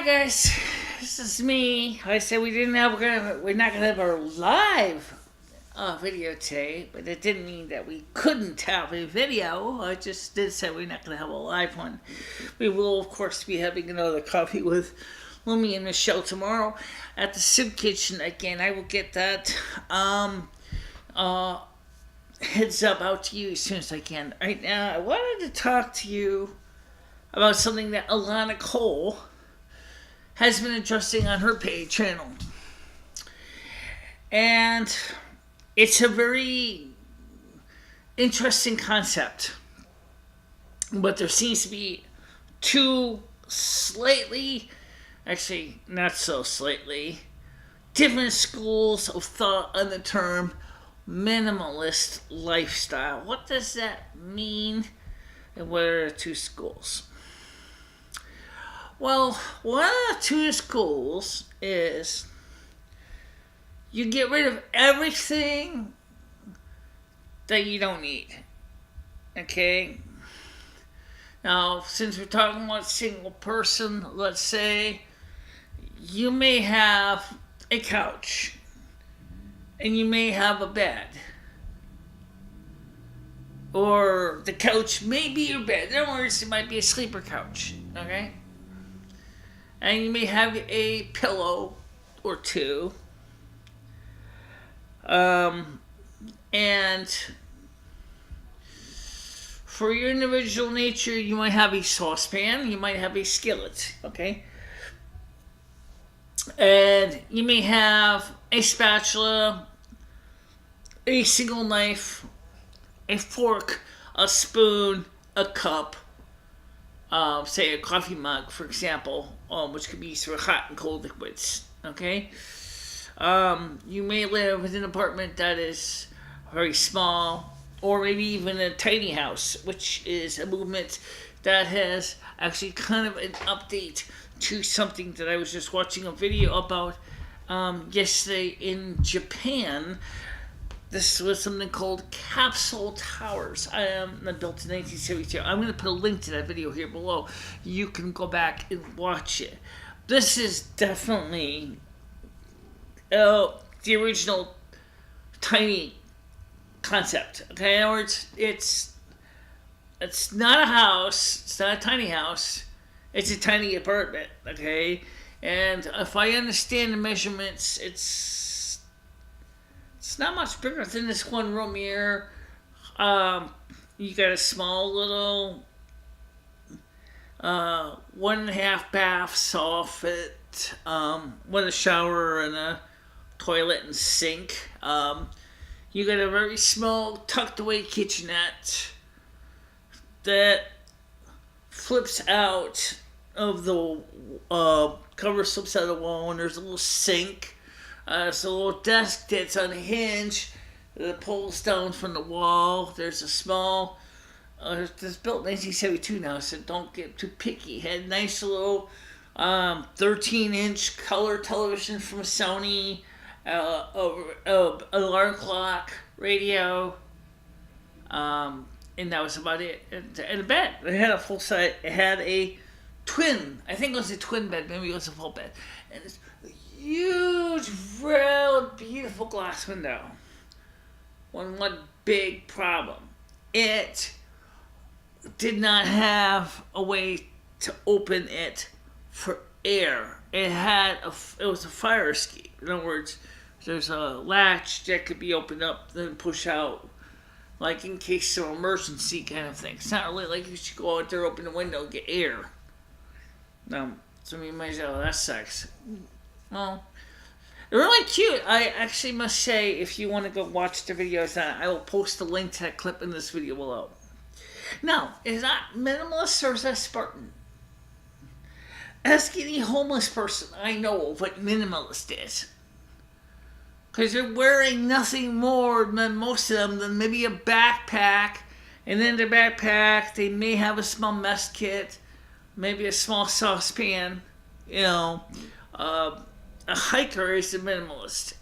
Hi guys, this is me. I said we're not gonna have our live video today, but it didn't mean that we couldn't have a video. I just did say we're not gonna have a live one. We will, of course, be having another coffee with Lumi and Michelle tomorrow at the Soup Kitchen again. I will get that heads up out to you as soon as I can. Right now, I wanted to talk to you about something that Alana Cole has been addressing on her page channel. And it's a very interesting concept. But there seems to be two slightly, actually not so slightly, different schools of thought on the term minimalist lifestyle. What does that mean? And what are the two schools? Well, one of the two schools is you get rid of everything that you don't need. Okay? Now, since we're talking about single person, let's say you may have a couch and you may have a bed. Or the couch may be your bed. In other words, it might be a sleeper couch. Okay? And you may have a pillow or two. And for your individual nature, you might have a saucepan, you might have a skillet, okay? And you may have a spatula, a single knife, a fork, a spoon, a cup, say a coffee mug, for example, which could be used for hot and cold liquids, okay? You may live in an apartment that is very small, or maybe even a tiny house, which is a movement that has actually kind of an update to something that I was just watching a video about yesterday in Japan. This was something called capsule towers. Built in 1972. I'm going to put a link to that video here below. You can go back and watch it. This is definitely the original tiny concept. Okay, in other words, it's not a house. It's not a tiny house. It's a tiny apartment. Okay, and if I understand the measurements, it's not much bigger than this one room here. You got a small little 1.5 bath soffit, with a shower and a toilet and sink. You got a very small tucked away kitchenette that flips out of the cover slips out of the wall, and there's a little sink. There's a little desk that's on a hinge that pulls down from the wall. There's a small, it's built in 1972 now, so don't get too picky. Had a nice little 13-inch color television from Sony, alarm clock, radio, and that was about it. And a bed. It had a full size. It had a twin. I think it was a twin bed. Maybe it was a full bed. And it's huge, round, beautiful glass window. One big problem. It did not have a way to open it for air. It was a fire escape. In other words, there's a latch that could be opened up, then push out, like in case of emergency kind of thing. It's not really like you should go out there, open the window, get air. Now, some of you might say, oh, that sucks. Well, they're really cute. I actually must say, if you want to go watch the videos, I will post a link to that clip in this video below. Now, is that minimalist or is that Spartan? Ask any homeless person I know what minimalist is. Because they're wearing nothing more than most of them than maybe a backpack. And in their backpack, they may have a small mess kit, maybe a small saucepan, a hiker is a minimalist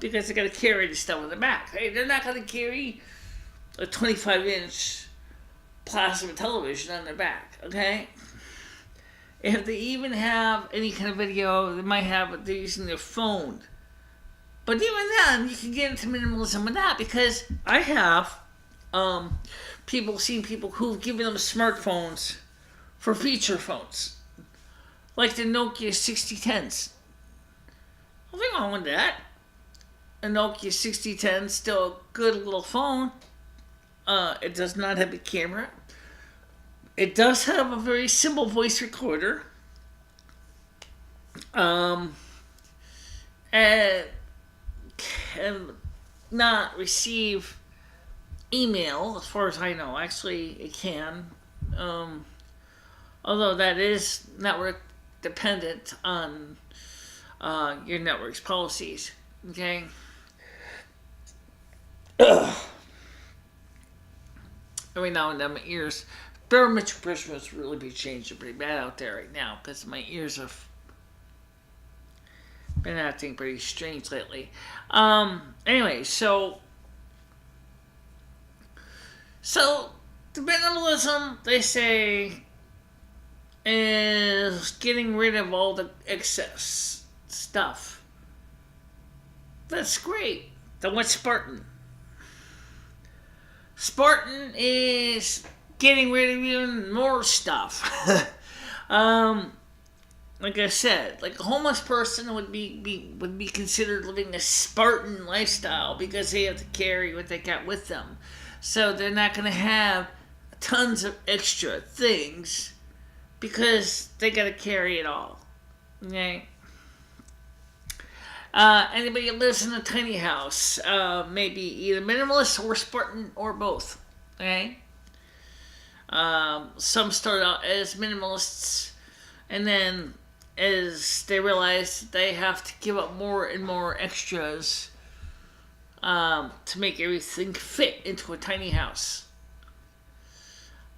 because they got to carry the stuff on their back. Hey, they're not going to carry a 25-inch plasma television on their back, okay? If they even have any kind of video, they might have it, they're using their phone. But even then, you can get into minimalism with that, because I have seen people who've given them smartphones for feature phones, like the Nokia 6010s. Nothing wrong with that. A Nokia 6010 still a good little phone. It does not have a camera. It does have a very simple voice recorder. And can not receive email, as far as I know. Actually, it can. Although that is network dependent on your network's policies. Okay? Every now and then my ears, barometric pressure must really be changing pretty bad out there right now, because my ears have been acting pretty strange lately. Anyway, so the minimalism, they say, is getting rid of all the excess stuff. That's great. Then what's Spartan? Spartan is getting rid of even more stuff. Like I said, like a homeless person would be considered living a Spartan lifestyle, because they have to carry what they got with them. So they're not going to have tons of extra things, because they got to carry it all. Okay? Anybody that lives in a tiny house, maybe either minimalist or Spartan or both. Okay? Some start out as minimalists, and then as they realize they have to give up more and more extras to make everything fit into a tiny house.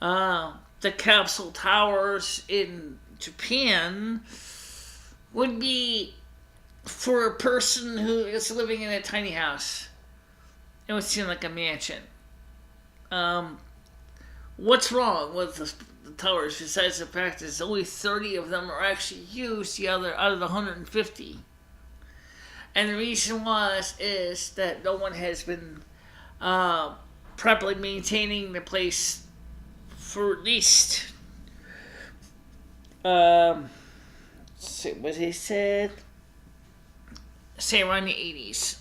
The capsule towers in Japan would be for a person who is living in a tiny house. It would seem like a mansion. What's wrong with the towers, besides the fact that only 30 of them are actually used out of the 150? And the reason is that no one has been properly maintaining the place for at least, see what he said, say around the 80s.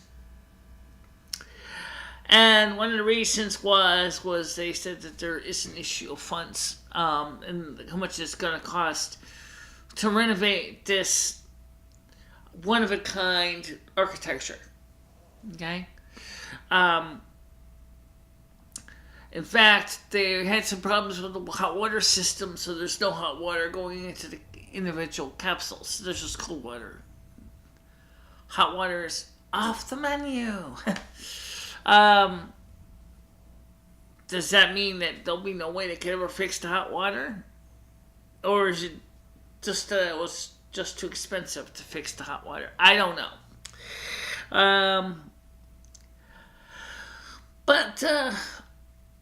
And one of the reasons was they said that there is an issue of funds, and how much it's going to cost to renovate this one-of-a-kind architecture. Okay? In fact, they had some problems with the hot water system, so there's no hot water going into the individual capsules. There's just cold water. Hot water is off the menu. Does that mean that there'll be no way they could ever fix the hot water? Or is it just that it was just too expensive to fix the hot water? I don't know. But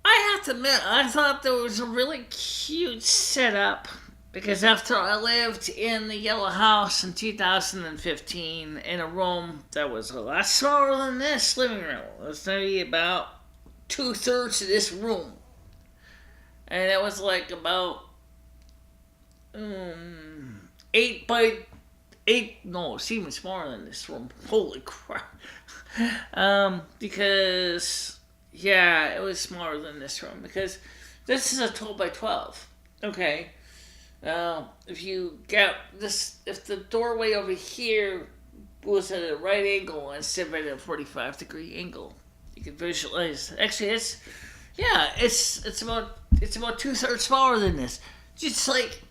I have to admit, I thought there was a really cute setup, because after I lived in the Yellow House in 2015 in a room that was a lot smaller than this living room. It was maybe about 2/3 of this room. And it was like about 8 by 8. No, it's even smaller than this room. Holy crap. Because, yeah, it was smaller than this room. Because this is a 12 by 12. Okay. If you get this, if the doorway over here was at a right angle instead of at a 45-degree angle, you can visualize. Actually, it's about 2/3 smaller than this. Just like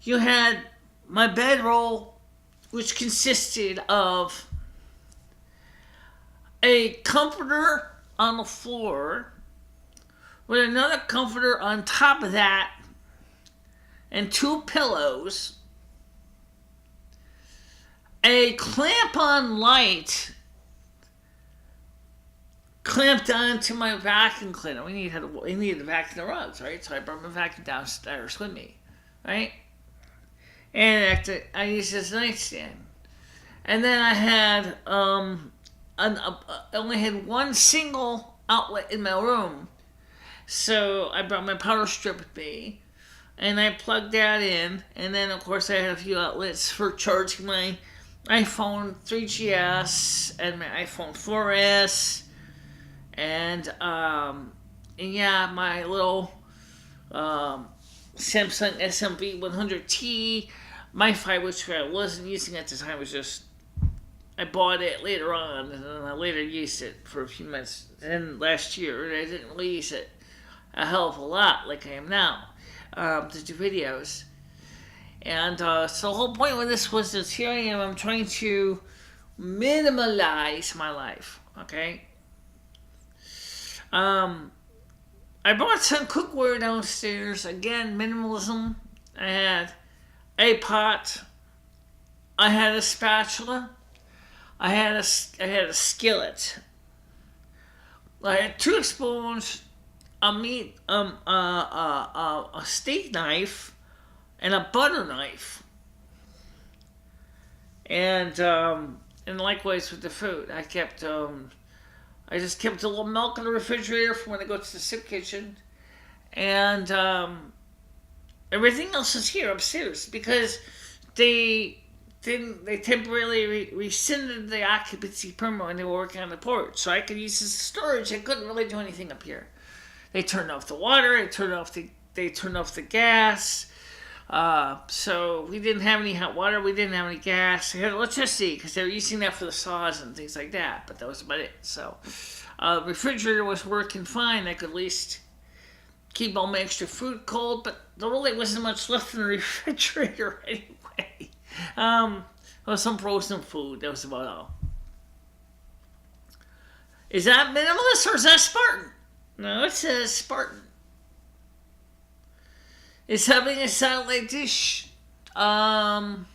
you had my bedroll, which consisted of a comforter on the floor with another comforter on top of that, and 2 pillows, a clamp-on light clamped onto my vacuum cleaner. We needed to vacuum the rugs, right? So I brought my vacuum downstairs with me. right? And I used this nightstand. And then I had, I only had one single outlet in my room. So I brought my power strip with me. And I plugged that in. And then, of course, I had a few outlets for charging my iPhone 3GS and my iPhone 4S. And yeah, my little Samsung SMB 100T. My Fi, which I wasn't using at the time, was just, I bought it later on, and then I later used it for a few months. Then last year, I didn't really use it a hell of a lot like I am now to do videos. And so the whole point of this was that here I am, I'm trying to minimalize my life, okay? I brought some cookware downstairs. Again, minimalism. I had a pot. I had a spatula. I had a skillet. I had 2 spoons, a steak knife, and a butter knife. And likewise with the food, I just kept a little milk in the refrigerator for when I go to the soup kitchen, and everything else is here upstairs because they temporarily rescinded the occupancy permit when they were working on the porch, so I could use this as storage. I couldn't really do anything up here. They turned off the water. They turned off the gas. So we didn't have any hot water. We didn't have any gas. We had electricity because they were using that for the saws and things like that. But that was about it. So the refrigerator was working fine. I could at least keep all my extra food cold. But there really wasn't much left in the refrigerator anyway. There was some frozen food. That was about all. Is that minimalist or is that Spartan? No, it says Spartan. Is having a satellite dish and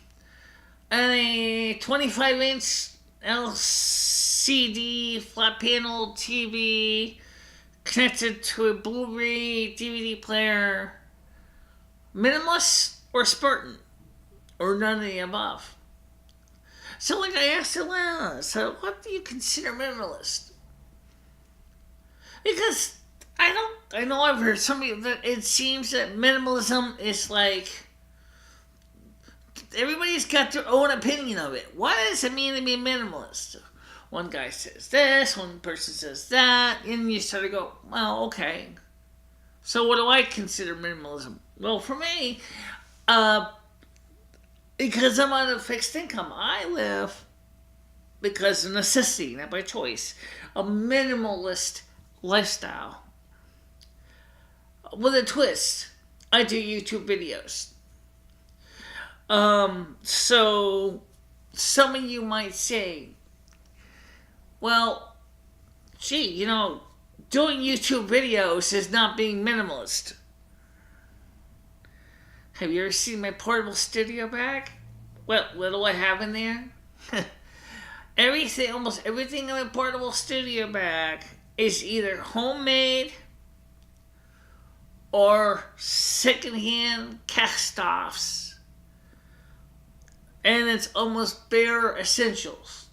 a 25-inch LCD flat panel TV connected to a Blu-ray DVD player. Minimalist or Spartan? Or none of the above? So like I asked Alana, so what do you consider minimalist? Because I know I've heard somebody that it seems that minimalism is like everybody's got their own opinion of it. What does it mean to be minimalist? One guy says this, one person says that, and you sort of go, well, okay. So what do I consider minimalism? Well, for me, because I'm on a fixed income, I live because of necessity, not by choice, a minimalist lifestyle. With a twist, I do YouTube videos. So some of you might say, well, gee, doing YouTube videos is not being minimalist. Have you ever seen my portable studio bag? What do I have in there? Almost everything in my portable studio bag is either homemade or secondhand cast-offs. And it's almost bare essentials.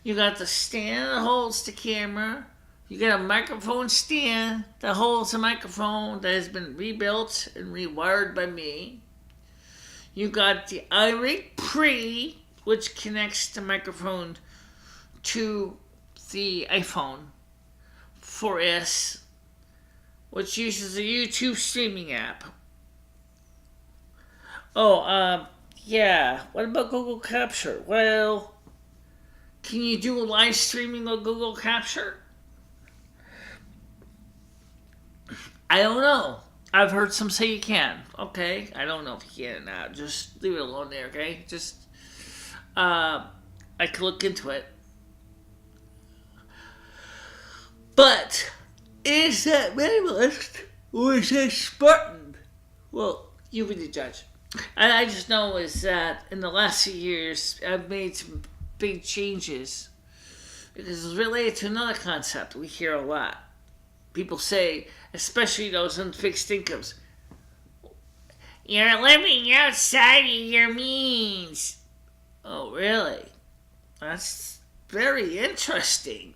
You got the stand that holds the camera. You got a microphone stand that holds the microphone that has been rebuilt and rewired by me. You got the iRig Pre, which connects the microphone to the iPhone 4S, which uses a YouTube streaming app. Yeah. What about Google Capture? Well, can you do live streaming on Google Capture? I don't know. I've heard some say you can. Okay, I don't know if you can or not. Just leave it alone there, okay? I could look into it. But is that minimalist or is that Spartan? Well, you be the judge. And I just know is that in the last few years, I've made some big changes because it's related to another concept we hear a lot. People say, especially those on fixed incomes, You're living outside of your means. Oh, really? That's very interesting.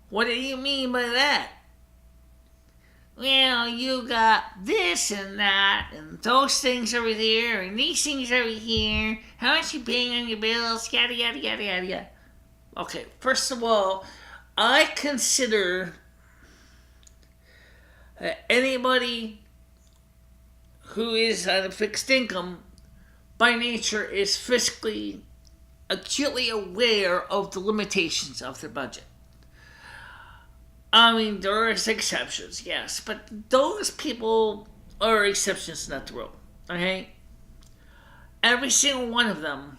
What do you mean by that? Well, you got this and that, and those things over there, and these things over here. How much you paying on your bills? Yada, yada, yada, yada, yada. Okay, first of all, I consider anybody who is on a fixed income by nature is fiscally acutely aware of the limitations of their budget. I mean, there are exceptions, yes, but those people are exceptions, not the rule. Okay? Every single one of them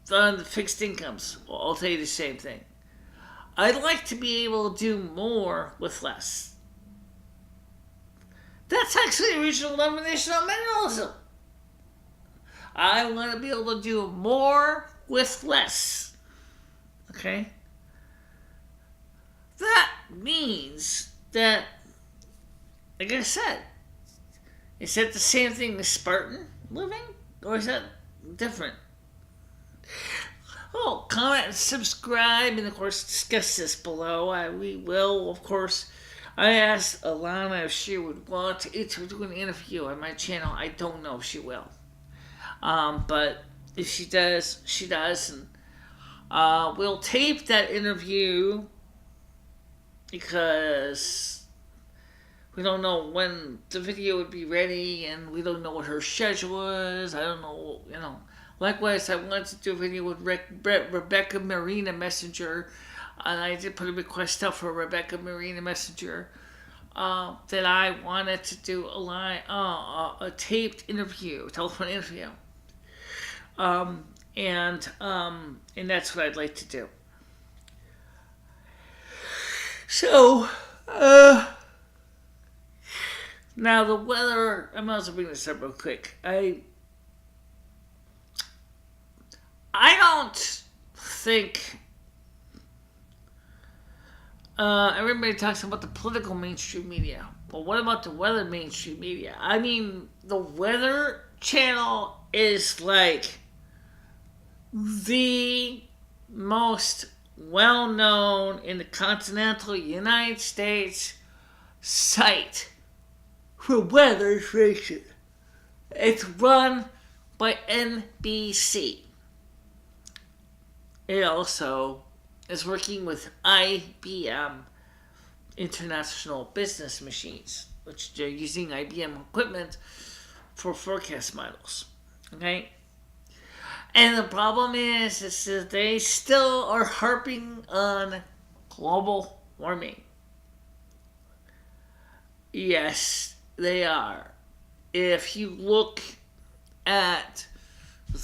on the fixed incomes, well, I'll tell you the same thing. I'd like to be able to do more with less. That's actually the original definition of minimalism. I want to be able to do more with less. Okay? That means that, like I said, is that the same thing as Spartan living? Or is that different? Oh, comment and subscribe, and of course discuss this below. We will, of course. I asked Alana if she would want to do an interview on my channel. I don't know if she will. But if she does, she does. And we'll tape that interview because we don't know when the video would be ready, and we don't know what her schedule is. I don't know, Likewise, I wanted to do a video with Rebecca Marina Messenger, and I did put a request out for Rebecca Marina Messenger that I wanted to do a taped interview, telephone interview, and that's what I'd like to do. So, now the weather, I might as well bring this up real quick. I don't think everybody talks about the political mainstream media. Well, what about the weather mainstream media? I mean, the Weather Channel is like the most well-known in the continental United States site for weather information. It's run by NBC. It also is working with IBM International Business Machines, which they're using IBM equipment for forecast models. Okay? And the problem is that they still are harping on global warming. Yes, they are. If you look at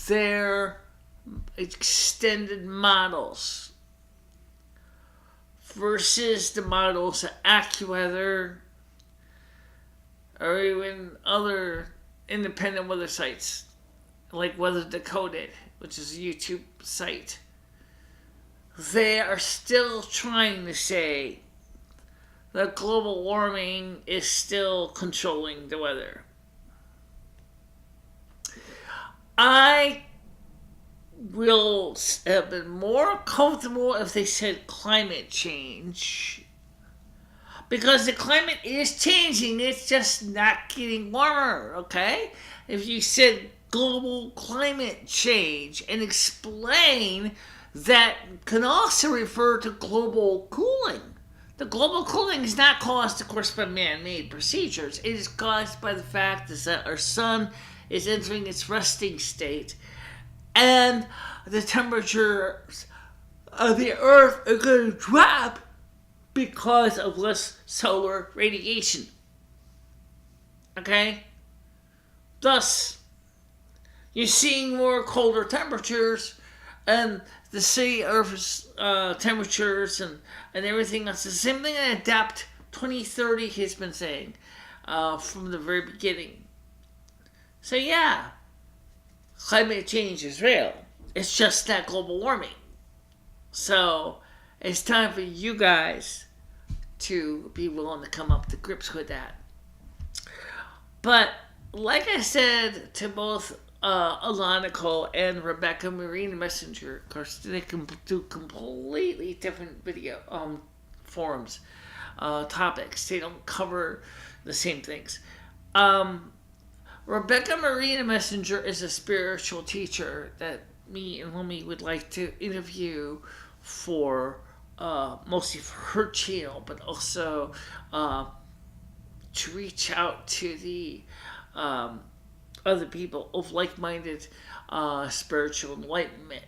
their extended models versus the models of AccuWeather or even other independent weather sites like Weather Decoded, which is a YouTube site, they are still trying to say that global warming is still controlling the weather. I will have been more comfortable if they said climate change, because the climate is changing, it's just not getting warmer, okay? If you said global climate change and explain that can also refer to global cooling. The global cooling is not caused, of course, by man-made procedures. It is caused by the fact that our sun is entering its resting state, and the temperatures of the Earth are going to drop because of less solar radiation. Okay? Thus, you're seeing more colder temperatures, and the sea Earth's temperatures and everything else. The same thing that ADAPT 2030 has been saying from the very beginning. So yeah, climate change is real. It's just not global warming. So it's time for you guys to be willing to come up to grips with that. But like I said to both Alana Cole and Rebecca Marine Messenger, of course, they can do completely different video forums, topics. They don't cover the same things. Rebecca Marina Messenger is a spiritual teacher that me and Lumi would like to interview for mostly for her channel, but also to reach out to the other people of like-minded spiritual enlightenment.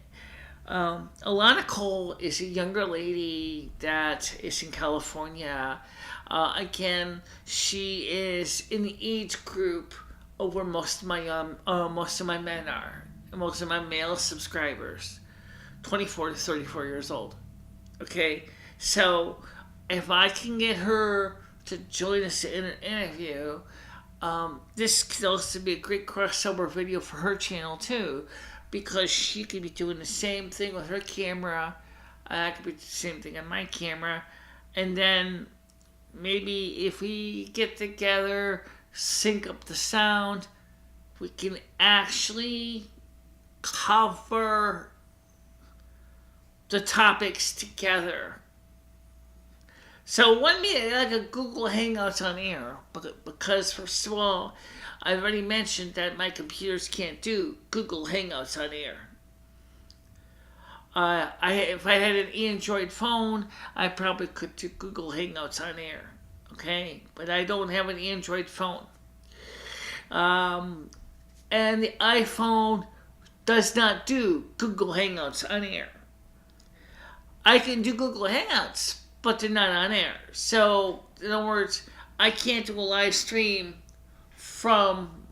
Alana Cole is a younger lady that is in California. Again, she is in the age group of where most of my men are, most of my male subscribers, 24 to 34 years old. Okay, so if I can get her to join us in an interview, this could also be a great crossover video for her channel too, because she could be doing the same thing with her camera. I could be doing the same thing on my camera, and then maybe if we get together, sync up the sound, we can actually cover the topics together. So it wouldn't be like a Google Hangouts on air, because first of all, I've already mentioned that my computers can't do Google Hangouts on air. If I had an Android phone, I probably could do Google Hangouts on air. Okay, but I don't have an Android phone. And the iPhone does not do Google Hangouts on air. I can do Google Hangouts, but they're not on air. So, in other words, I can't do a live stream from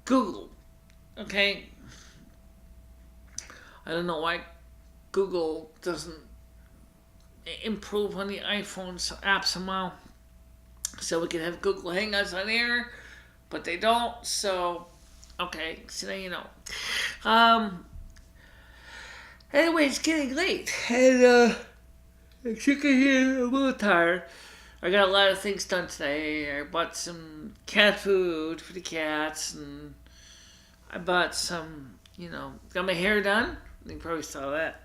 Google. Okay? I don't know why Google doesn't improve on the iPhone's app somehow. So we can have Google Hangouts on air, but they don't. So, okay, so now you know. Anyway, it's getting late, and as you can hear, I'm a little tired. I got a lot of things done today. I bought some cat food for the cats, and I bought some, got my hair done. You probably saw that.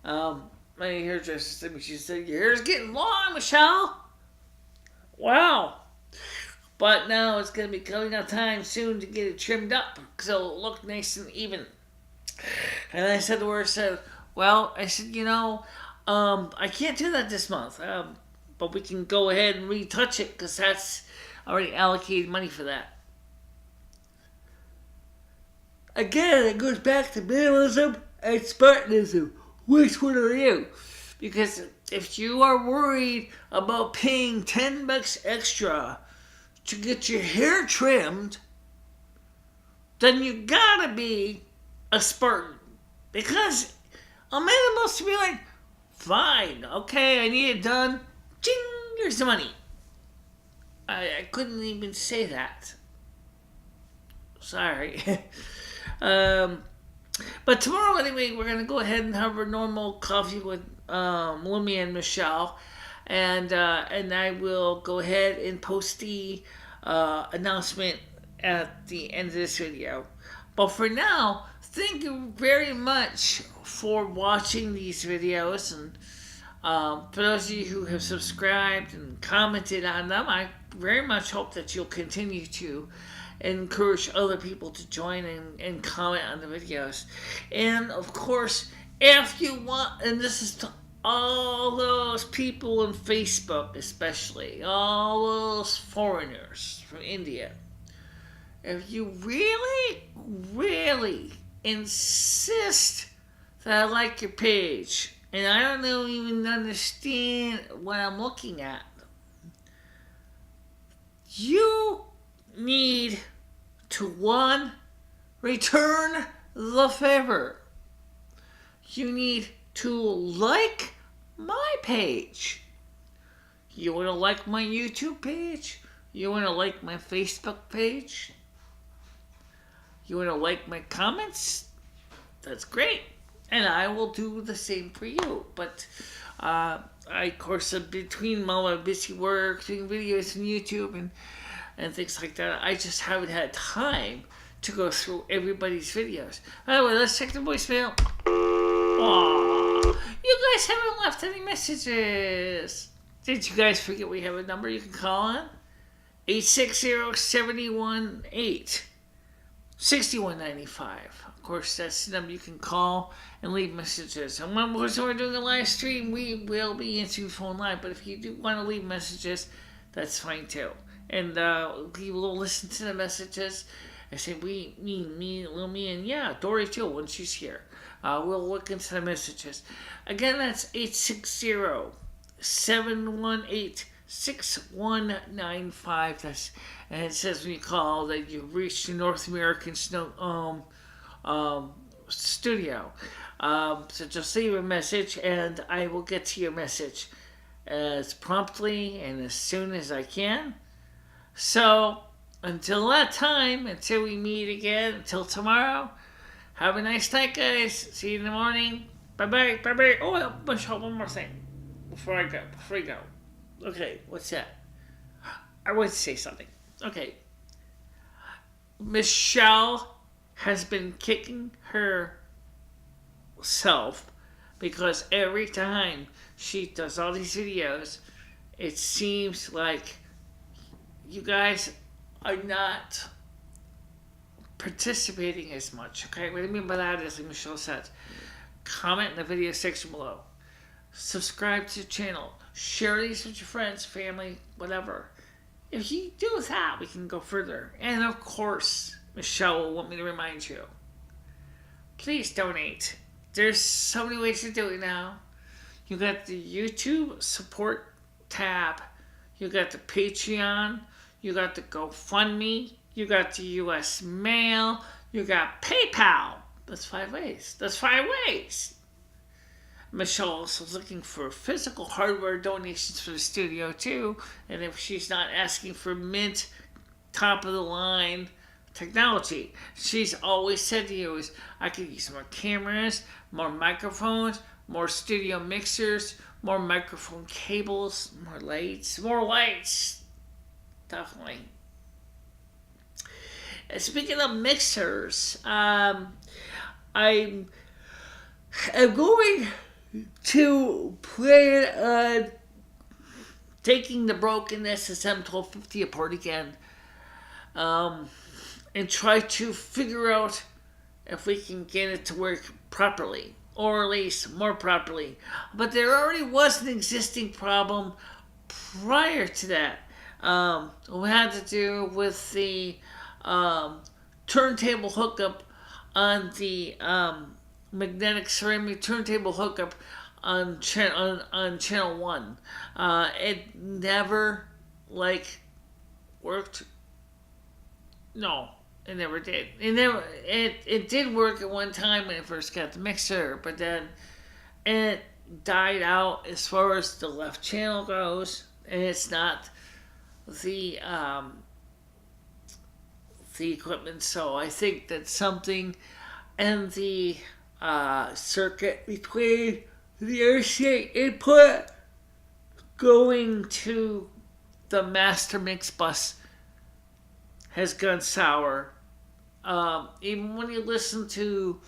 My hairdresser said to me, she said, "Your hair's getting long, Michelle." Wow. But now it's going to be coming up time soon to get it trimmed up, so it'll look nice and even. And I said to her, I said, I can't do that this month, but we can go ahead and retouch it, because that's already allocated money for that. Again, it goes back to minimalism and Spartanism. Which one are you? Because if you are worried about paying $10 extra to get your hair trimmed, then you gotta be a Spartan. Because a minimalist to be like, fine, okay, I need it done. Ching, here's the money. I couldn't even say that. Sorry. But tomorrow, anyway, we're going to go ahead and have a normal coffee with Lumi and Michelle. And I will go ahead and post the announcement at the end of this video. But for now, thank you very much for watching these videos. And for those of you who have subscribed and commented on them, I very much hope that you'll continue to encourage other people to join and comment on the videos. And of course, if you want, and this is to all those people on Facebook especially, all those foreigners from India, if you really, really insist that I like your page, and I don't even understand what I'm looking at, you need to, one, return the favor. You need to like my page. You want to like my YouTube page? You want to like my Facebook page? You want to like my comments? That's great. and I will do the same for you. But of course, between my busy work, doing videos on YouTube and things like that, I just haven't had time to go through everybody's videos. By the way, let's check the voicemail. Aww, you guys haven't left any messages. Did you guys forget we have a number you can call on? 860-718-6195. Of course, that's the number you can call and leave messages. And when we're doing a live stream, we will be answering the phone line. But if you do want to leave messages, that's fine too. And we will listen to the messages. I say me, and yeah, Dory too when she's here. We'll look into the messages. Again, that's 860-718-6195. And it says when you call that you've reached the North American studio. So just leave a message and I will get to your message as promptly and as soon as I can. So until that time, until we meet again, until tomorrow, have a nice night, guys. See you in the morning. Bye-bye. Bye-bye. Oh, Michelle, one more thing before I go. Okay, what's that? I want to say something. Okay. Michelle has been kicking herself because every time she does all these videos, it seems like you guys are not participating as much. Okay, what I mean by that is, like Michelle said, comment in the video section below, subscribe to the channel, share these with your friends, family, whatever. If you do that, we can go further. And of course, Michelle will want me to remind you, please donate. There's so many ways to do it now. You got the YouTube support tab, you got the Patreon, you got the GoFundMe, you got the U.S. mail, you got PayPal. That's 5 ways. Michelle also is looking for physical hardware donations for the studio too. And if she's not asking for mint, top of the line technology, she's always said to you is, I could use more cameras, more microphones, more studio mixers, more microphone cables, more lights. Definitely. Speaking of mixers, I'm going to plan on taking the broken SM1250 apart again, and try to figure out if we can get it to work properly, or at least more properly. But there already was an existing problem prior to that. It had to do with the turntable hookup on the magnetic ceramic turntable hookup on channel 1. It never worked. No, it never did. It did work at one time when it first got the mixer, but then it died out as far as the left channel goes, and it's not the equipment. So I think that something in the circuit between the RCA input going to the master mix bus has gone sour. Even when you listen to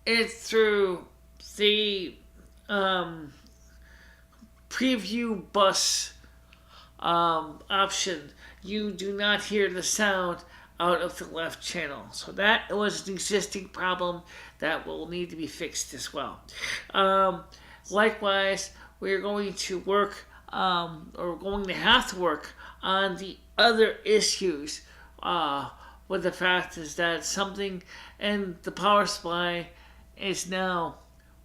it through the preview bus option, you do not hear the sound out of the left channel. So that was an existing problem that will need to be fixed as well. Likewise, we're going to work, or going to have to work on the other issues with the fact is that something in the power supply is now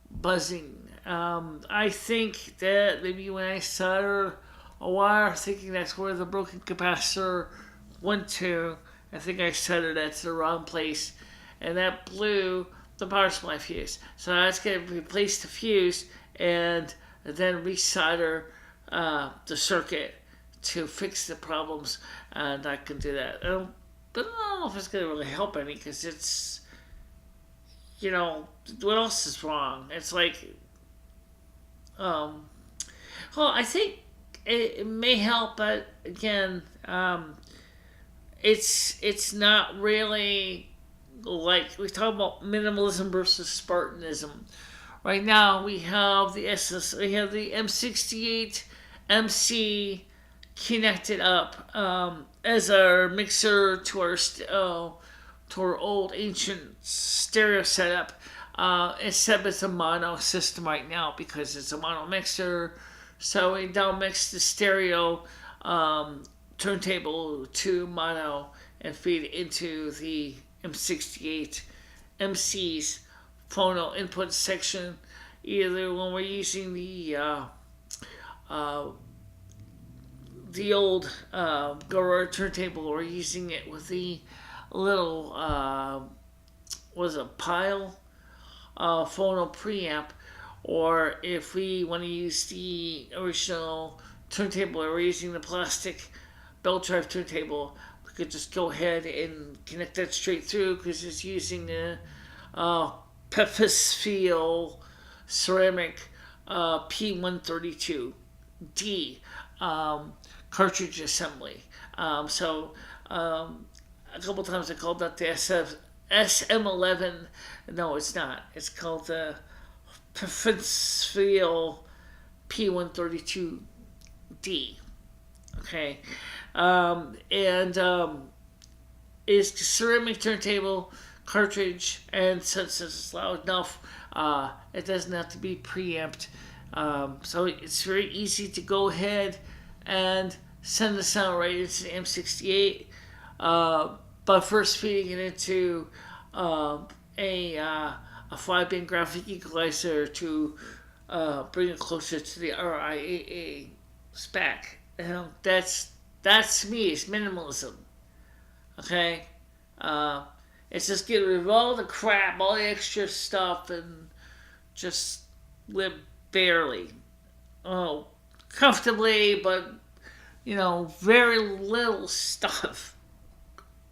buzzing. I think that maybe when I solder a wire, thinking that's where the broken capacitor went to, I think I soldered that to the wrong place, and that blew the power supply fuse. So that's going to replace the fuse and then resolder the circuit to fix the problems, and I can do that. But I don't know if it's going to really help any, because you know, what else is wrong? It's like, um, well, I think it may help, but again, it's not really like we talk about minimalism versus Spartanism. Right now we have we have the M68 MC connected up as our mixer to our old ancient stereo setup. Except it's a mono system right now because it's a mono mixer. So we down mix the stereo turntable to mono and feed into the M68 MC's phono input section, either when we're using the old Garage turntable or using it with the little was a pile phono preamp, or if we want to use the original turntable or we're using the plastic belt drive turntable, we could just go ahead and connect that straight through because it's using the Pephisfeel ceramic P132D cartridge assembly. A couple times I called that the SM11. No, it's not. It's called the Pephisfeel P132D. Okay. Is ceramic turntable cartridge, and since it's loud enough, it doesn't have to be preamped. So it's very easy to go ahead and send the sound right into the M68, but first feeding it into a 5-band graphic equalizer to bring it closer to the RIAA spec. That's me. It's minimalism. Okay, it's just getting rid of all the crap, all the extra stuff, and just live barely, comfortably, but very little stuff.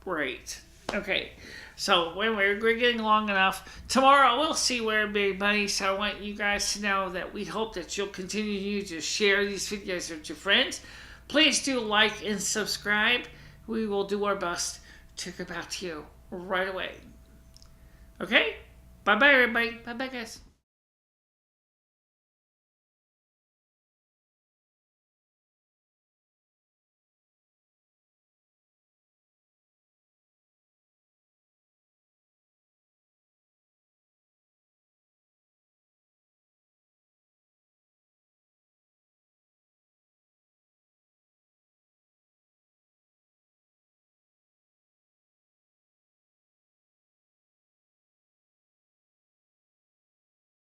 Right. Okay. So when we're getting long enough, tomorrow we'll see where everybody. So I want you guys to know that we hope that you'll continue to share these videos with your friends. Please do like and subscribe. We will do our best to get back to you right away. Okay? Bye-bye, everybody. Bye-bye, guys.